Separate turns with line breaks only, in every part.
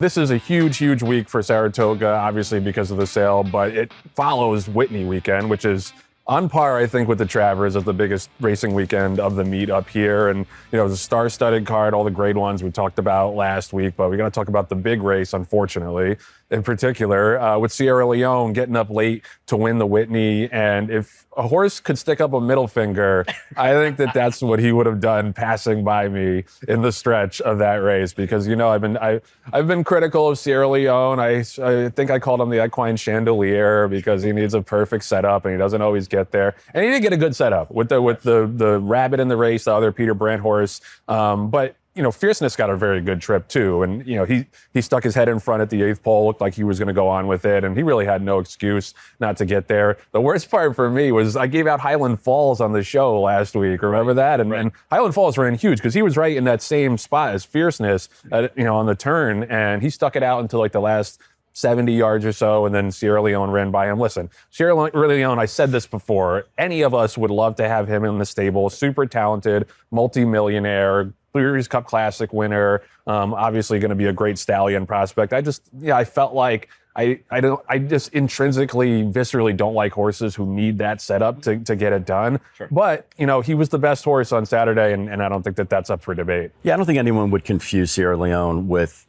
This is a huge week for Saratoga, obviously because of the sale, but it follows Whitney weekend, which is on par, I think, with the Travers as the biggest racing weekend of the meet up here. And, the star-studded card, all the grade ones we talked about last week, but we're going to talk about the big race, unfortunately, in particular, with Sierra Leone getting up late to win the Whitney. And if a horse could stick up a middle finger, I think that's what he would have done passing by me in the stretch of that race. Because, I've been critical of Sierra Leone. I think I called him the equine chandelier because he needs a perfect setup and he doesn't always get there. And he did get a good setup with the rabbit in the race, the other Peter Brandt horse. But Fierceness got a very good trip too. And, he stuck his head in front at the 8th pole, looked like he was going to go on with it. And he really had no excuse not to get there. The worst part for me was I gave out Highland Falls on the show last week. Remember that? And Highland Falls ran huge because he was right in that same spot as Fierceness, on the turn. And he stuck it out until like the last 70 yards or so, and then Sierra Leone ran by him. Listen, Sierra Leone, I said this before, any of us would love to have him in the stable. Super talented, multi-millionaire, Breeders' Cup Classic winner, obviously going to be a great stallion prospect. I felt like I just intrinsically, viscerally don't like horses who need that setup to get it done. Sure. But, he was the best horse on Saturday, and I don't think that's up for debate.
Yeah, I don't think anyone would confuse Sierra Leone with,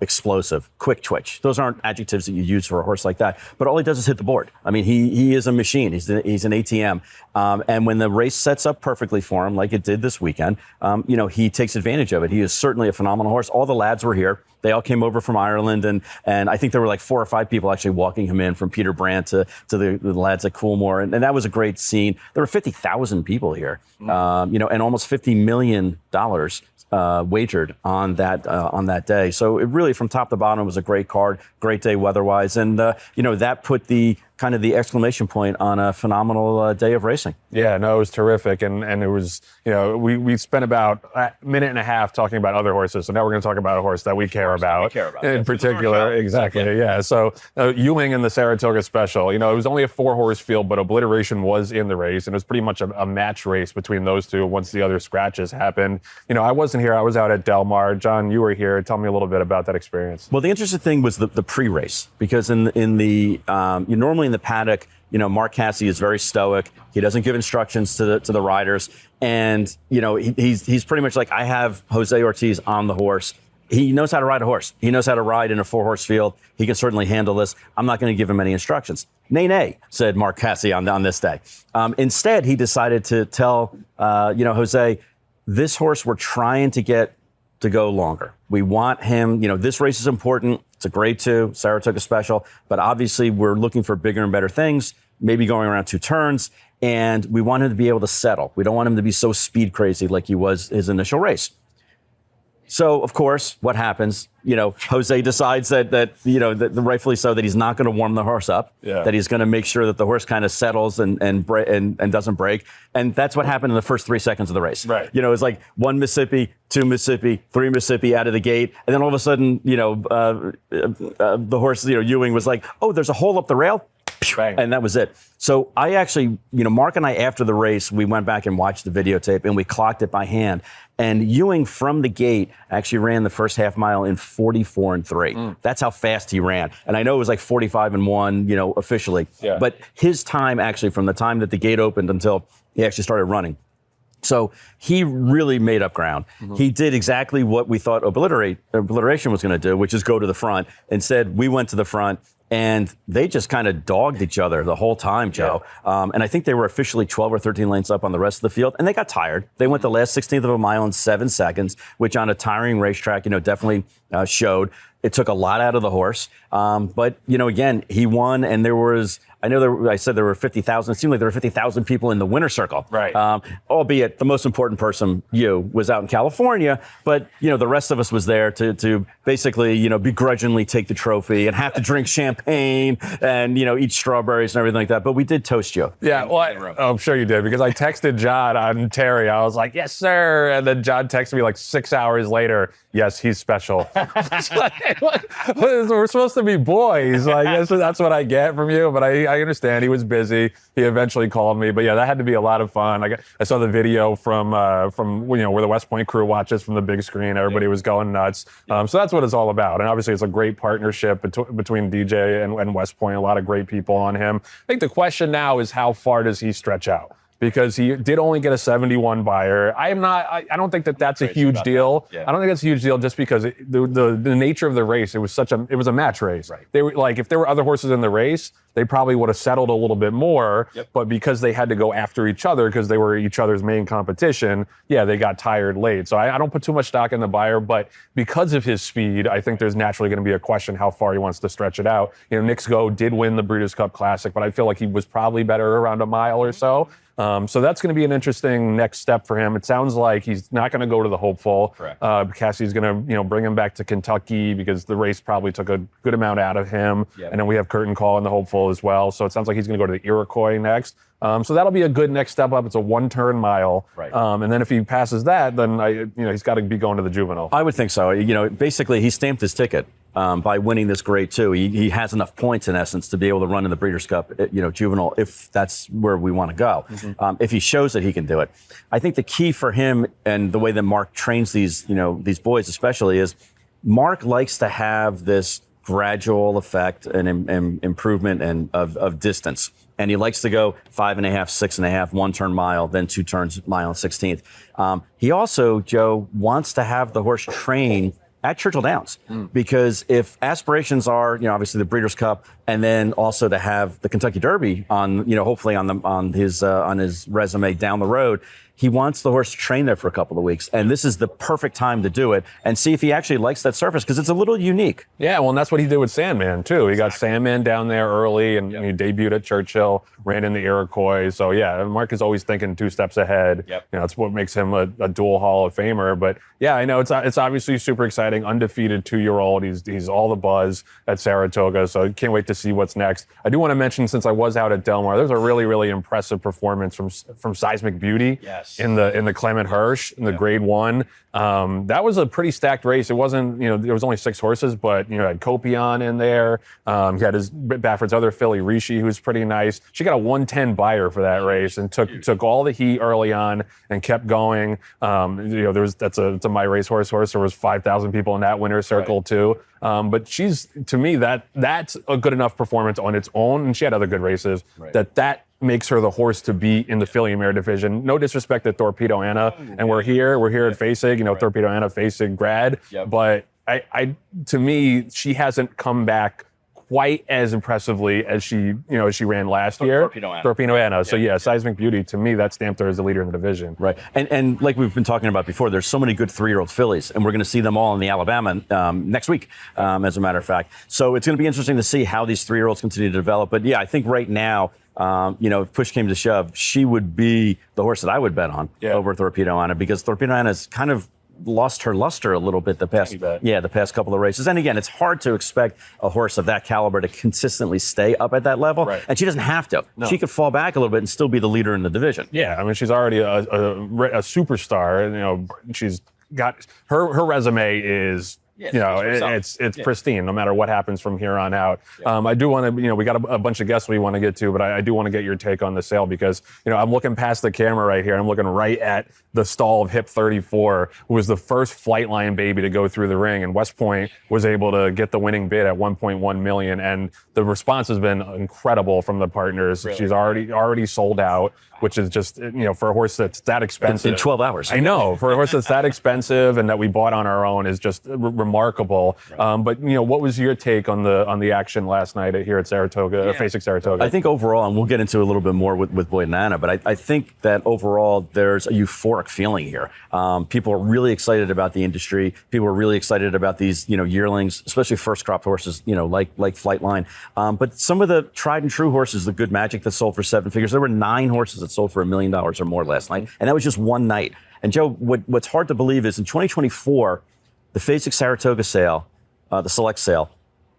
explosive, quick twitch. Those aren't adjectives that you use for a horse like that. But all he does is hit the board. I mean, he is a machine. He's an ATM. And when the race sets up perfectly for him, like it did this weekend, he takes advantage of it. He is certainly a phenomenal horse. All the lads were here. They all came over from Ireland, and I think there were like 4 or 5 people actually walking him in from Peter Brandt to the lads at Coolmore, and that was a great scene. There were 50,000 people here, and almost $50 million wagered on that day. So it really, from top to bottom, was a great card, great day weather-wise, and that put the kind of the exclamation point on a phenomenal day of racing.
Yeah, no, it was terrific, and it was, we spent about a minute and a half talking about other horses, so now we're going to talk about a horse that we care about. In particular. Exactly, yeah. So Ewing in the Saratoga Special, it was only a 4-horse field, but Obliteration was in the race, and it was pretty much a match race between those two once the other scratches happened. I wasn't here, I was out at Del Mar. John, you were here. Tell me a little bit about that experience.
Well, the interesting thing was the pre-race, because in the normally in the paddock, Mark Casse is very stoic. He doesn't give instructions to the riders, and he's pretty much like, I have Jose Ortiz on the horse. He knows how to ride a horse. He knows how to ride in a 4-horse field. He can certainly handle this. I'm not going to give him any instructions. Nay, said Mark Casse on this day. Instead, he decided to tell Jose, this horse we're trying to get to go longer. We want him, this race is important. It's a grade 2, Saratoga Special, but obviously we're looking for bigger and better things, maybe going around 2 turns, and we want him to be able to settle. We don't want him to be so speed crazy like he was his initial race. So, of course, what happens? Jose decides that rightfully so, that he's not going to warm the horse up, that he's going to make sure that the horse kind of settles and doesn't break. And that's what happened in the first 3 seconds of the race.
Right.
It's like 1 Mississippi, 2 Mississippi, 3 Mississippi out of the gate. And then all of a sudden, the horse, Ewing was like, oh, there's a hole up the rail. Bang. And that was it. So I actually, Mark and I, after the race, we went back and watched the videotape and we clocked it by hand. And Ewing from the gate actually ran the first half mile in 44 3. That's how fast he ran. And I know it was like 45 1, officially. Yeah. But his time actually, from the time that the gate opened until he actually started running. So he really made up ground. Mm-hmm. He did exactly what we thought Obliteration was going to do, which is go to the front. Instead, we went to the front. And they just kind of dogged each other the whole time, Joe. Yeah. And I think they were officially 12 or 13 lengths up on the rest of the field. And they got tired. They went the last 16th of a mile in 7 seconds, which on a tiring racetrack, definitely showed. It took a lot out of the horse. But, again, he won. And there was, I said there were 50,000. It seemed like there were 50,000 people in the winner's circle.
Right.
Albeit the most important person, was out in California. But, the rest of us was there to basically, begrudgingly take the trophy and have to drink champagne and, eat strawberries and everything like that. But we did toast you.
Yeah, well, I'm sure you did, because I texted John on Terry. I was like, yes, sir. And then John texted me like 6 hours later, yes, he's special. It's like, we're supposed to be boys. Like that's what I get from you. But I understand he was busy. He eventually called me. But yeah, that had to be a lot of fun. I saw the video from where the West Point crew watches from the big screen. Everybody was going nuts. So that's what it's all about. And obviously, it's a great partnership between DJ and West Point. A lot of great people on him. I think the question now is how far does he stretch out? Because he did only get a 71 buyer. I don't think that's a huge deal. Yeah. I don't think that's a huge deal just because the nature of the race, it was a match race. Right. They were like, if there were other horses in the race, they probably would have settled a little bit more. Yep. But because they had to go after each other because they were each other's main competition, yeah, they got tired late. So I don't put too much stock in the buyer, but because of his speed, I think there's naturally going to be a question how far he wants to stretch it out. Nick's Go did win the Breeders' Cup Classic, but I feel like he was probably better around a mile or so. So that's going to be an interesting next step for him. It sounds like he's not going to go to the Hopeful. Correct. Cassie's going to, bring him back to Kentucky because the race probably took a good amount out of him. Yep. And then we have Curtain Call in the Hopeful as well. So it sounds like he's going to go to the Iroquois next. So that'll be a good next step up. It's a one-turn mile. Right. And then if he passes that, then he's got to be going to the Juvenile.
I would think so. Basically he stamped his ticket. By winning this grade too. He has enough points in essence to be able to run in the Breeders' Cup, Juvenile, if that's where we want to go. Mm-hmm. If he shows that he can do it. I think the key for him and the way that Mark trains these boys especially is Mark likes to have this gradual effect and improvement and of distance. And he likes to go 5.5, 6.5, one-turn mile, then 2 turns mile and 16th. He also, Joe, wants to have the horse train at Churchill Downs, because if aspirations are, obviously the Breeders' Cup, and then also to have the Kentucky Derby on, hopefully on his resume down the road, he wants the horse to train there for a couple of weeks, and this is the perfect time to do it and see if he actually likes that surface because it's a little unique.
Yeah, well, and that's what he did with Sandman too. He got Sandman down there early, and he debuted at Churchill, ran in the Iroquois. So yeah, Mark is always thinking 2 steps ahead. Yep. It's what makes him a dual Hall of Famer. But yeah, I know it's obviously super exciting. Undefeated 2-year-old. He's all the buzz at Saratoga. So I can't wait to see what's next. I do want to mention, since I was out at Del Mar, there's a really, really impressive performance from Seismic Beauty. Yes. In the Clement Hirsch in the Grade 1. That was a pretty stacked race. It wasn't, there was only 6 horses, but had Copion in there. He had Bafford's other filly, Rishi, who's pretty nice. She got a 110 buyer for that race and took all the heat early on and kept going. That's a My Race horse. There was 5,000 people in that winner's circle too. But to me, that's a good enough performance on its own, and she had other good races. Right. That makes her the horse to be in the filly and mare division. No disrespect to Torpedo Anna, and we're here at Fasig, Torpedo Anna, Fasig grad. Yep. But to me, she hasn't come back quite as impressively as she ran last year. Torpedo Anna. So yeah, Seismic Beauty, to me, that stamped her as the leader in the division.
Right. And like we've been talking about before, there's so many good 3-year-old fillies, and we're going to see them all in the Alabama next week, as a matter of fact. So it's going to be interesting to see how these 3-year-olds continue to develop. But yeah, I think right now, if push came to shove, she would be the horse that I would bet on over Torpedo Anna, because Torpedo Anna's kind of lost her luster a little bit the past couple of races. And again, it's hard to expect a horse of that caliber to consistently stay up at that level. Right. And she doesn't have to. No. She could fall back a little bit and still be the leader in the division.
Yeah, I mean, she's already a superstar. She's got her resume is. It's pristine no matter what happens from here on out. Yeah. I do want to, we got a bunch of guests we want to get to, but I do want to get your take on the sale because, I'm looking past the camera right here. I'm looking right at the stall of Hip 34, who was the first Flightline baby to go through the ring. And West Point was able to get the winning bid at $1.1 million. And the response has been incredible from the partners. Really? She's already sold out, which is just, for a horse that's that expensive.
In 12 hours.
I know. For a horse that's that expensive and that we bought on our own is just remarkable. Right. But, what was your take on the action last night here at Saratoga, Fasig Saratoga?
I think overall, and we'll get into a little bit more with Boyd and Anna, but I think that overall there's a euphoric feeling here. People are really excited about the industry. People are really excited about these, yearlings, especially first crop horses, like Flightline. But some of the tried and true horses, the Good Magic that sold for 7 figures, there were 9 horses that sold for $1 million or more last night. And that was just one night. And Joe, what's hard to believe is in 2024, the Fasig Saratoga sale, the select sale,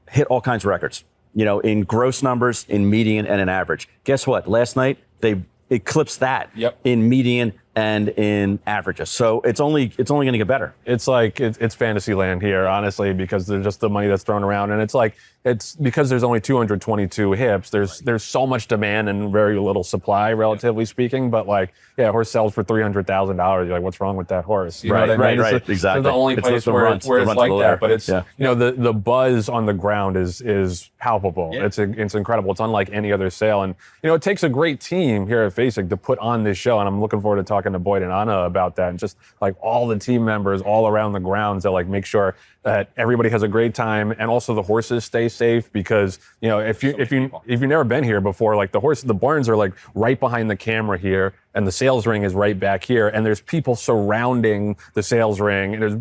hit all kinds of records, in gross numbers, in median, and in average. Guess what? Last night, they eclipsed that in median and in averages. So it's only going to get better.
It's like it's fantasy land here, honestly, because there's just the money that's thrown around, and it's because there's only 222 hips. There's so much demand and very little supply, relatively speaking. But like, yeah, a horse sells for $300,000. You're like, what's wrong with that horse? You know what I mean?
Right,
It's
exactly.
the only place where it's like that. But it's
Yeah.
the buzz on the ground is palpable.
Yeah.
It's incredible. It's unlike any other sale, and it takes a great team here at Fasig to put on this show. And I'm looking forward to talking to Boyd and Anna about that, and just like all the team members all around the grounds that like make sure that everybody has a great time, and also the horses stay safe, because if you've never been here before, like the barns are like right behind the camera here, and the sales ring is right back here, and there's people surrounding the sales ring, and there's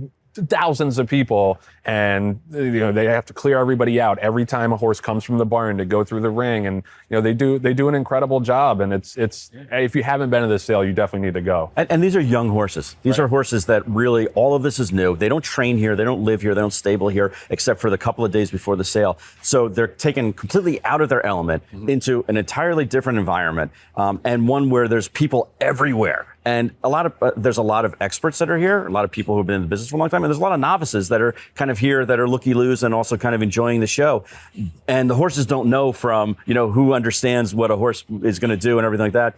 thousands of people, and they have to clear everybody out every time a horse comes from the barn to go through the ring, and they do an incredible job. And it's if you haven't been to this sale, you definitely need to go.
And these are young horses. These are horses that really, all of this is new. They don't train here, they don't live here, they don't stable here, except for the couple of days before the sale. So they're taken completely out of their element into an entirely different environment, and one where there's people everywhere. And there's a lot of experts that are here, a lot of people who've been in the business for a long time, and there's a lot of novices that are kind of here that are looky-loos and also kind of enjoying the show. And the horses don't know from, who understands what a horse is going to do and everything like that.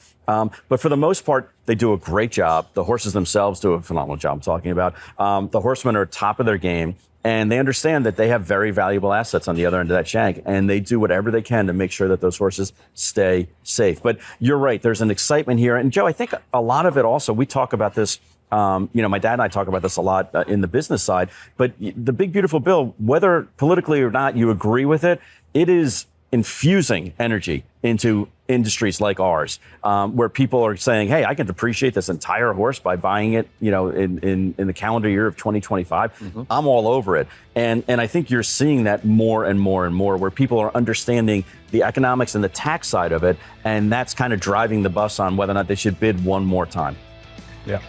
But for the most part, they do a great job. The horses themselves do a phenomenal job, I'm talking about. The horsemen are top of their game. And they understand that they have very valuable assets on the other end of that shank, and they do whatever they can to make sure that those horses stay safe. But you're right, there's an excitement here. And Joe, I think a lot of it also, we talk about this, my dad and I talk about this a lot in the business side, but the big, beautiful bill, whether politically or not you agree with it, it is infusing energy into industries like ours, where people are saying, hey, I can depreciate this entire horse by buying it, in the calendar year of 2025. I'm all over it. And I think you're seeing that more and more and more, where people are understanding the economics and the tax side of it. And that's kind of driving the bus on whether or not they should bid one more time.
Yeah.